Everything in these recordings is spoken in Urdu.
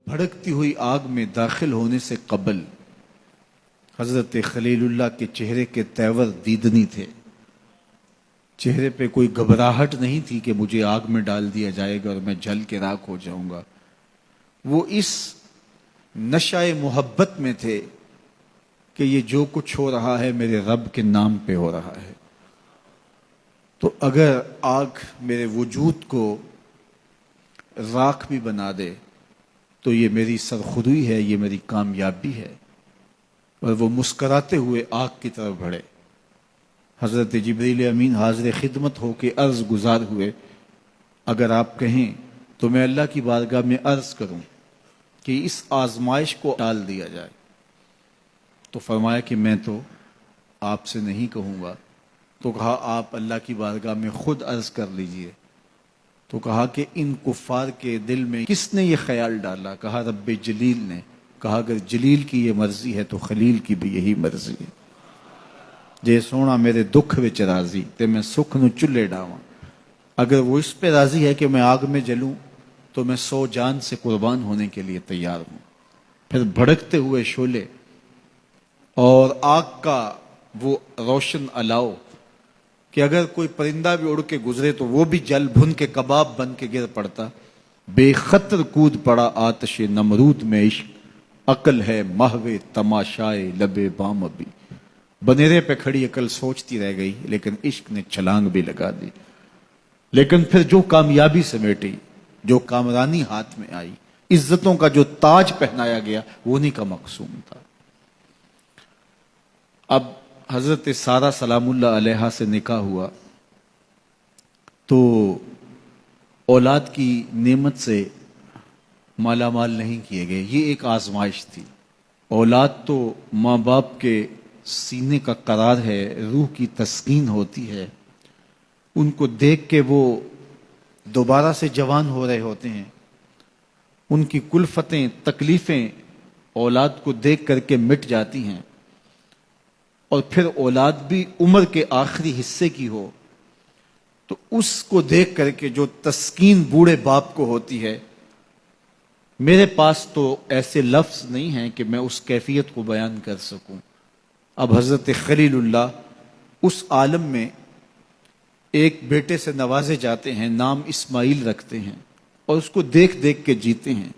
بھڑکتی ہوئی آگ میں داخل ہونے سے قبل حضرت خلیل اللہ کے چہرے کے تیور دیدنی تھے. چہرے پہ کوئی گھبراہٹ نہیں تھی کہ مجھے آگ میں ڈال دیا جائے گا اور میں جل کے راکھ ہو جاؤں گا. وہ اس نشہ محبت میں تھے کہ یہ جو کچھ ہو رہا ہے میرے رب کے نام پہ ہو رہا ہے. تو اگر آگ میرے وجود کو راکھ بھی بنا دے تو یہ میری سرخودی ہے، یہ میری کامیابی ہے. اور وہ مسکراتے ہوئے آگ کی طرف بڑھے. حضرت جبریل امین حاضر خدمت ہو کے عرض گزار ہوئے، اگر آپ کہیں تو میں اللہ کی بارگاہ میں عرض کروں کہ اس آزمائش کو ٹال دیا جائے. تو فرمایا کہ میں تو آپ سے نہیں کہوں گا. تو کہا آپ اللہ کی بارگاہ میں خود عرض کر لیجئے. تو کہا کہ ان کفار کے دل میں کس نے یہ خیال ڈالا؟ کہا رب جلیل نے. کہا اگر جلیل کی یہ مرضی ہے تو خلیل کی بھی یہی مرضی ہے. جے سونا میرے دکھ وچ راضی تے میں سکھ نو چلے ڈاواں. اگر وہ اس پہ راضی ہے کہ میں آگ میں جلوں تو میں 100 جان سے قربان ہونے کے لیے تیار ہوں. پھر بھڑکتے ہوئے شعلے اور آگ کا وہ روشن الاؤ کہ اگر کوئی پرندہ بھی اڑ کے گزرے تو وہ بھی جل بھن کے کباب بن کے گر پڑتا. بے خطر کود پڑا آتش نمرود میں عشق، عقل ہے محو تماشائے لبے بام ابھی. بنیرے پہ کھڑی عقل سوچتی رہ گئی لیکن عشق نے چھلانگ بھی لگا دی. لیکن پھر جو کامیابی سمیٹی، جو کامرانی ہاتھ میں آئی، عزتوں کا جو تاج پہنایا گیا وہ انہی کا مقصوم تھا. اب حضرت سارہ سلام اللہ علیہا سے نکاح ہوا تو اولاد کی نعمت سے مالا مال نہیں کیے گئے. یہ ایک آزمائش تھی. اولاد تو ماں باپ کے سینے کا قرار ہے، روح کی تسکین ہوتی ہے. ان کو دیکھ کے وہ دوبارہ سے جوان ہو رہے ہوتے ہیں. ان کی کلفتیں تکلیفیں اولاد کو دیکھ کر کے مٹ جاتی ہیں. اور پھر اولاد بھی عمر کے آخری حصے کی ہو تو اس کو دیکھ کر کے جو تسکین بوڑھے باپ کو ہوتی ہے، میرے پاس تو ایسے لفظ نہیں ہیں کہ میں اس کیفیت کو بیان کر سکوں. اب حضرت خلیل اللہ اس عالم میں ایک بیٹے سے نوازے جاتے ہیں، نام اسماعیل رکھتے ہیں اور اس کو دیکھ دیکھ کے جیتے ہیں.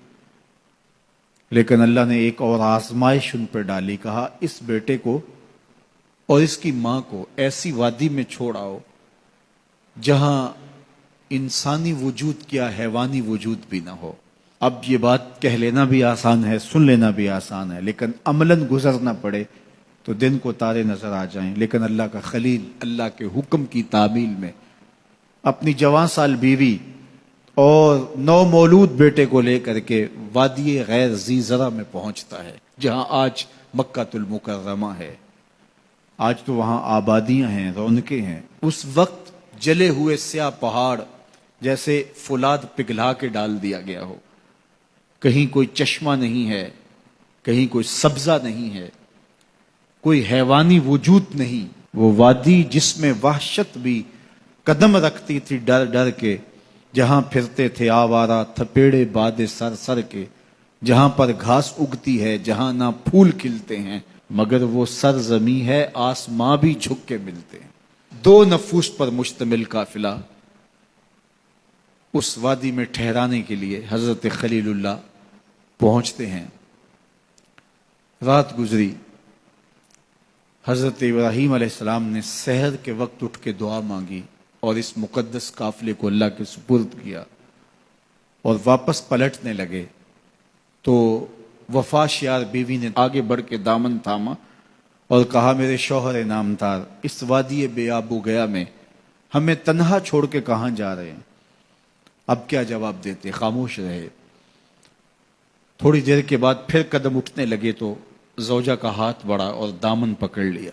لیکن اللہ نے ایک اور آزمائش ان پر ڈالی. کہا اس بیٹے کو اور اس کی ماں کو ایسی وادی میں چھوڑ آؤ جہاں انسانی وجود کیا حیوانی وجود بھی نہ ہو. اب یہ بات کہہ لینا بھی آسان ہے، سن لینا بھی آسان ہے، لیکن عملاً گزرنا پڑے تو دن کو تارے نظر آ جائیں. لیکن اللہ کا خلیل اللہ کے حکم کی تعمیل میں اپنی جوان سال بیوی اور نو مولود بیٹے کو لے کر کے وادی غیر ذی زرع میں پہنچتا ہے، جہاں آج مکہ المکرمہ ہے. آج تو وہاں آبادیاں ہیں، رونقیں ہیں. اس وقت جلے ہوئے سیاہ پہاڑ جیسے فولاد پگھلا کے ڈال دیا گیا ہو. کہیں کوئی چشمہ نہیں ہے، کہیں کوئی سبزہ نہیں ہے، کوئی حیوانی وجود نہیں. وہ وادی جس میں وحشت بھی قدم رکھتی تھی ڈر ڈر کے، جہاں پھرتے تھے آوارہ تھپیڑے باد سر سر کے، جہاں پر گھاس اگتی ہے، جہاں نہ پھول کھلتے ہیں، مگر وہ سرزمیں ہے آسماں بھی جھک کے ملتے ہیں. 2 نفوس پر مشتمل قافلہ اس وادی میں ٹھہرانے کے لیے حضرت خلیل اللہ پہنچتے ہیں. رات گزری. حضرت ابراہیم علیہ السلام نے سحر کے وقت اٹھ کے دعا مانگی اور اس مقدس قافلے کو اللہ کے سپرد کیا اور واپس پلٹنے لگے تو وفا شیار بیوی نے آگے بڑھ کے دامن تھاما اور کہا میرے شوہر نامدار، اس وادی بے آب و گیا میں ہمیں تنہا چھوڑ کے کہاں جا رہے ہیں؟ اب کیا جواب دیتے؟ خاموش رہے. تھوڑی دیر کے بعد پھر قدم اٹھنے لگے تو زوجہ کا ہاتھ بڑھا اور دامن پکڑ لیا.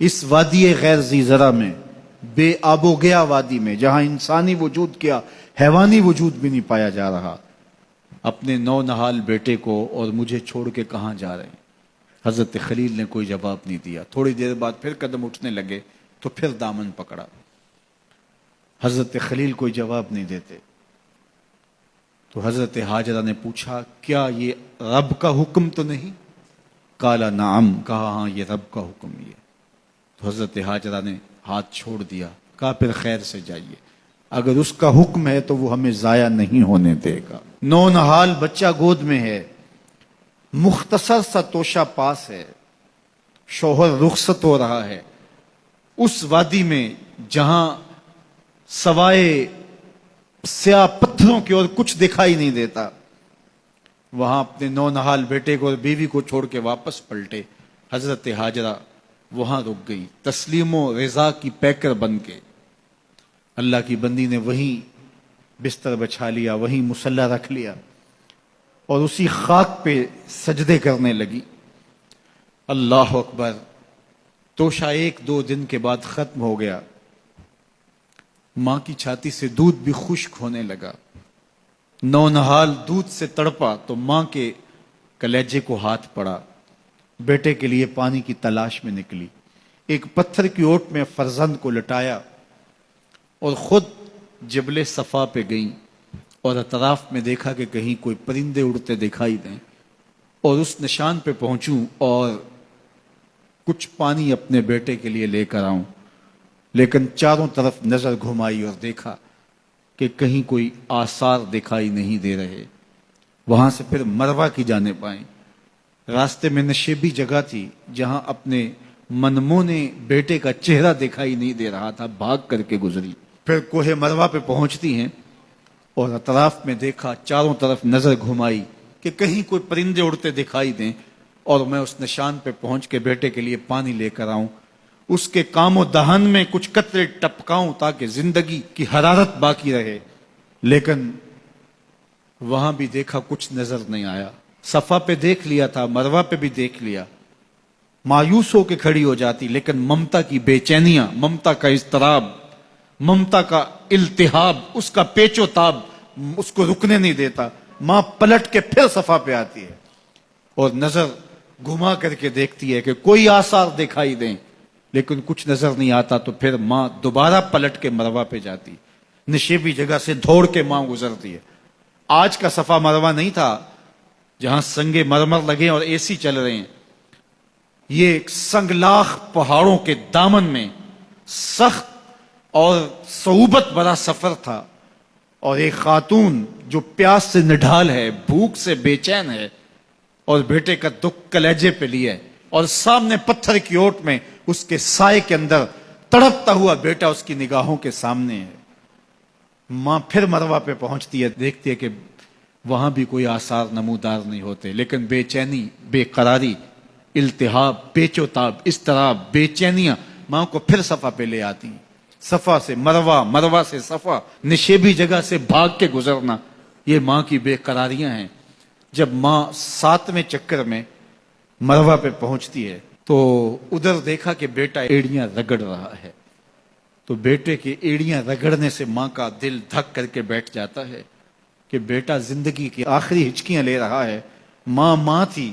اس وادی غیر ذی زرع میں، بے آب و گیا وادی میں، جہاں انسانی وجود کیا حیوانی وجود بھی نہیں پایا جا رہا، اپنے نو نہال بیٹے کو اور مجھے چھوڑ کے کہاں جا رہے ہیں؟ حضرت خلیل نے کوئی جواب نہیں دیا. تھوڑی دیر بعد پھر قدم اٹھنے لگے تو پھر دامن پکڑا. حضرت خلیل کوئی جواب نہیں دیتے. تو حضرت حاجرہ نے پوچھا کیا یہ رب کا حکم تو نہیں؟ قال نعم، کہا ہاں یہ رب کا حکم ہی ہے۔ تو حضرت حاجرہ نے ہاتھ چھوڑ دیا، کہا پھر خیر سے جائیے، اگر اس کا حکم ہے تو وہ ہمیں ضائع نہیں ہونے دے گا۔ نونہال بچہ گود میں ہے، مختصر سا توشہ پاس ہے، شوہر رخصت ہو رہا ہے، اس وادی میں جہاں سوائے سیاہ پتھروں کی اور کچھ دکھائی نہیں دیتا، وہاں اپنے نونہال بیٹے کو اور بیوی کو چھوڑ کے واپس پلٹے۔ حضرت حاجرہ وہاں رک گئی، تسلیم و رضا کی پیکر بن کے۔ اللہ کی بندی نے وہیں بستر بچھا لیا، وہیں مصلی رکھ لیا اور اسی خاک پہ سجدے کرنے لگی۔ اللہ اکبر۔ توشہ 1-2 دن کے بعد ختم ہو گیا، ماں کی چھاتی سے دودھ بھی خشک ہونے لگا۔ نونہال دودھ سے تڑپا تو ماں کے کلیجے کو ہاتھ پڑا، بیٹے کے لیے پانی کی تلاش میں نکلی، ایک پتھر کی اوٹ میں فرزند کو لٹایا اور خود جبل صفا پہ گئیں اور اطراف میں دیکھا کہ کہیں کوئی پرندے اڑتے دکھائی دیں، اور اس نشان پہ پہنچوں اور کچھ پانی اپنے بیٹے کے لیے لے کر آؤں، لیکن چاروں طرف نظر گھمائی اور دیکھا کہ کہیں کوئی آثار دکھائی نہیں دے رہے۔ وہاں سے پھر مروہ کی جانب آئیں، راستے میں نشیبی جگہ تھی جہاں اپنے منمونے بیٹے کا چہرہ دکھائی نہیں دے رہا تھا، بھاگ کر کے گزری۔ پھر کوہ مروہ پہ پہنچتی ہیں اور اطراف میں دیکھا، چاروں طرف نظر گھمائی کہ کہیں کوئی پرندے اڑتے دکھائی دیں اور میں اس نشان پہ پہنچ کے بیٹے کے لیے پانی لے کر آؤں، اس کے کام و دہن میں کچھ قطرے ٹپکاؤں تاکہ زندگی کی حرارت باقی رہے، لیکن وہاں بھی دیکھا کچھ نظر نہیں آیا۔ صفا پہ دیکھ لیا تھا، مروہ پہ بھی دیکھ لیا، مایوس ہو کے کھڑی ہو جاتی، لیکن ممتا کی بے چینیاں، ممتا کا اضطراب، ممتا کا التہاب، اس کا پیچ و تاب اس کو رکنے نہیں دیتا۔ ماں پلٹ کے پھر صفا پہ آتی ہے اور نظر گھما کر کے دیکھتی ہے کہ کوئی آثار دکھائی دیں، لیکن کچھ نظر نہیں آتا، تو پھر ماں دوبارہ پلٹ کے مروہ پہ جاتی، نشیبی جگہ سے دوڑ کے ماں گزرتی ہے۔ آج کا صفا مروہ نہیں تھا جہاں سنگے مرمر لگے اور اے سی چل رہے ہیں، یہ سنگلاخ پہاڑوں کے دامن میں سخت اور صعوبت بڑا سفر تھا، اور ایک خاتون جو پیاس سے نڈھال ہے، بھوک سے بے چین ہے، اور بیٹے کا دکھ کلیجے پہ لیے، اور سامنے پتھر کی اوٹ میں اس کے سائے کے اندر تڑپتا ہوا بیٹا اس کی نگاہوں کے سامنے ہے۔ ماں پھر مروہ پہ پہنچتی ہے، دیکھتی ہے کہ وہاں بھی کوئی آثار نمودار نہیں ہوتے، لیکن بے چینی، بے قراری، التہاب، پیچ و تاب، اضطراب، بے چینیاں ماں کو پھر صفا پہ لے آتی ہیں۔ صفا سے مروہ، مروہ سے صفا، نشیبی جگہ سے بھاگ کے گزرنا، یہ ماں کی بے قراریاں ہیں۔ جب ماں 7ویں چکر میں مروہ پہ پہنچتی ہے تو ادھر دیکھا کہ بیٹا ایڑیاں رگڑ رہا ہے، تو بیٹے کے ایڑیاں رگڑنے سے ماں کا دل دھک کر کے بیٹھ جاتا ہے کہ بیٹا زندگی کی آخری ہچکیاں لے رہا ہے۔ ماں تھی،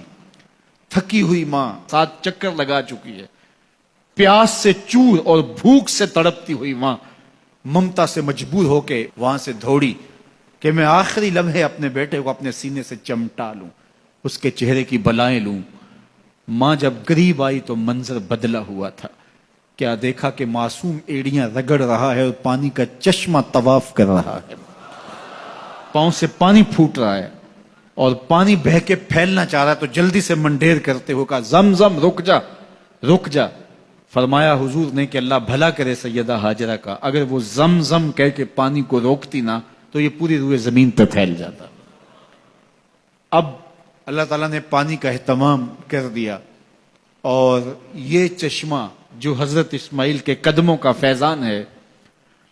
تھکی ہوئی ماں، 7 چکر لگا چکی ہے، پیاس سے چور اور بھوک سے تڑپتی ہوئی ماں ممتا سے مجبور ہو کے وہاں سے دوڑی کہ میں آخری لمحے اپنے بیٹے کو اپنے سینے سے چمٹا لوں، اس کے چہرے کی بلائیں لوں۔ ماں جب قریب آئی تو منظر بدلا ہوا تھا، کیا دیکھا کہ معصوم ایڑیاں رگڑ رہا ہے اور پانی کا چشمہ طواف کر رہا ہے، پاؤں سے پانی پھوٹ رہا ہے اور پانی بہہ کے پھیلنا چاہ رہا ہے، تو جلدی سے منڈیر کرتے ہو کہا زمزم رک جا، رک جا۔ فرمایا حضور نے کہ اللہ بھلا کرے سیدہ حاجرہ کا، اگر وہ زمزم کہہ کے پانی کو روکتی نا تو یہ پوری روئے زمین پہ پھیل جاتا۔ اب اللہ تعالیٰ نے پانی کا اہتمام کر دیا، اور یہ چشمہ جو حضرت اسماعیل کے قدموں کا فیضان ہے،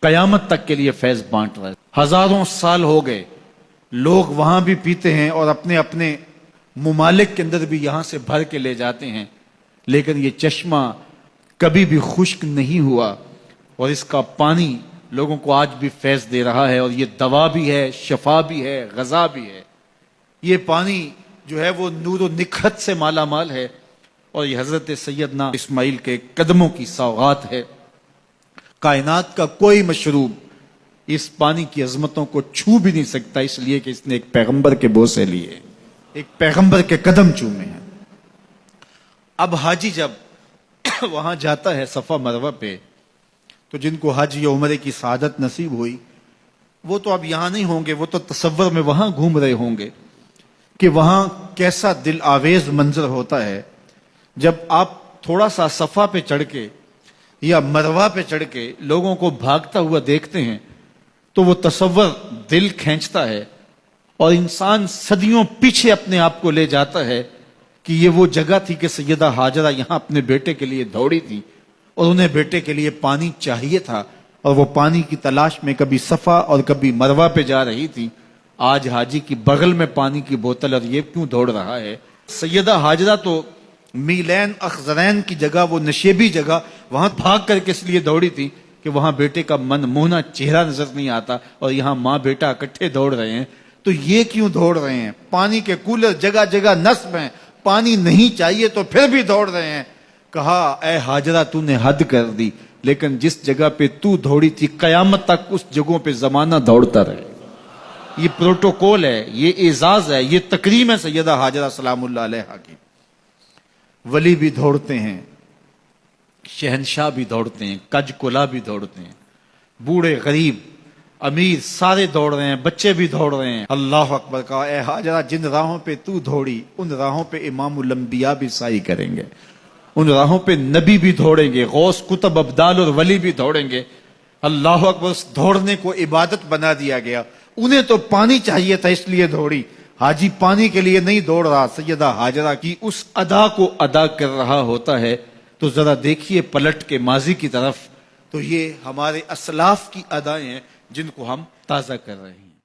قیامت تک کے لیے فیض بانٹ رہا ہے۔ ہزاروں سال ہو گئے، لوگ وہاں بھی پیتے ہیں اور اپنے اپنے ممالک کے اندر بھی یہاں سے بھر کے لے جاتے ہیں، لیکن یہ چشمہ کبھی بھی خشک نہیں ہوا، اور اس کا پانی لوگوں کو آج بھی فیض دے رہا ہے، اور یہ دوا بھی ہے، شفا بھی ہے، غذا بھی ہے۔ یہ پانی جو ہے وہ نور و نکھت سے مالا مال ہے، اور یہ حضرت سیدنا اسماعیل کے قدموں کی سوغات ہے۔ کائنات کا کوئی مشروب اس پانی کی عظمتوں کو چھو بھی نہیں سکتا، اس لیے کہ اس نے ایک پیغمبر کے بوسے لیے، ایک پیغمبر کے قدم چومے ہیں۔ اب حاجی جب وہاں جاتا ہے صفا مروہ پہ، تو جن کو حج یا عمرے کی سعادت نصیب ہوئی وہ تو اب یہاں نہیں ہوں گے، وہ تو تصور میں وہاں گھوم رہے ہوں گے کہ وہاں کیسا دل آویز منظر ہوتا ہے جب آپ تھوڑا سا صفا پہ چڑھ کے یا مروہ پہ چڑھ کے لوگوں کو بھاگتا ہوا دیکھتے ہیں تو وہ تصور دل کھینچتا ہے اور انسان صدیوں پیچھے اپنے آپ کو لے جاتا ہے کہ یہ وہ جگہ تھی کہ سیدہ ہاجرہ یہاں اپنے بیٹے کے لیے دوڑی تھی اور انہیں بیٹے کے لیے پانی چاہیے تھا اور وہ پانی کی تلاش میں کبھی صفا اور کبھی مروہ پہ جا رہی تھی۔ آج حاجی کی بغل میں پانی کی بوتل اور یہ کیوں دوڑ رہا ہے؟ سیدہ ہاجرہ تو میلین اخزرین کی جگہ، وہ نشیبی جگہ، وہاں بھاگ کر کے اس لیے دوڑی تھی کہ وہاں بیٹے کا من موہنا چہرہ نظر نہیں آتا، اور یہاں ماں بیٹا اکٹھے دوڑ رہے ہیں، تو یہ کیوں دوڑ رہے ہیں؟ پانی کے کولر جگہ جگہ نصب ہیں، پانی نہیں چاہیے تو پھر بھی دوڑ رہے ہیں۔ کہا اے ہاجرہ تو نے حد کر دی، لیکن جس جگہ پہ تو دوڑی تھی قیامت تک اس جگہوں پہ زمانہ دوڑتا رہے۔ یہ پروٹوکول ہے، یہ اعزاز ہے، یہ تکریم ہے سیدہ ہاجرہ سلام اللہ علیہا کی۔ ولی بھی دوڑتے ہیں، شہنشاہ بھی دوڑتے ہیں، کج کلا بھی دوڑتے ہیں، بوڑھے غریب امیر سارے دوڑ رہے ہیں، بچے بھی دوڑ رہے ہیں۔ اللہ اکبر! کہا اے ہاجرہ جن راہوں پہ تو دوڑی ان راہوں پہ امام الانبیاء بھی سعی کریں گے، ان راہوں پہ نبی بھی دوڑیں گے، غوث کتب ابدال اور ولی بھی دوڑیں گے۔ اللہ اکبر! اس دوڑنے کو عبادت بنا دیا گیا۔ انہیں تو پانی چاہیے تھا اس لیے دوڑی، حاجی پانی کے لیے نہیں دوڑ رہا، سیدہ ہاجرہ کی اس ادا کو ادا کر رہا ہوتا ہے۔ تو ذرا دیکھیے پلٹ کے ماضی کی طرف، تو یہ ہمارے اسلاف کی ادائیں ہیں جن کو ہم تازہ کر رہے ہیں۔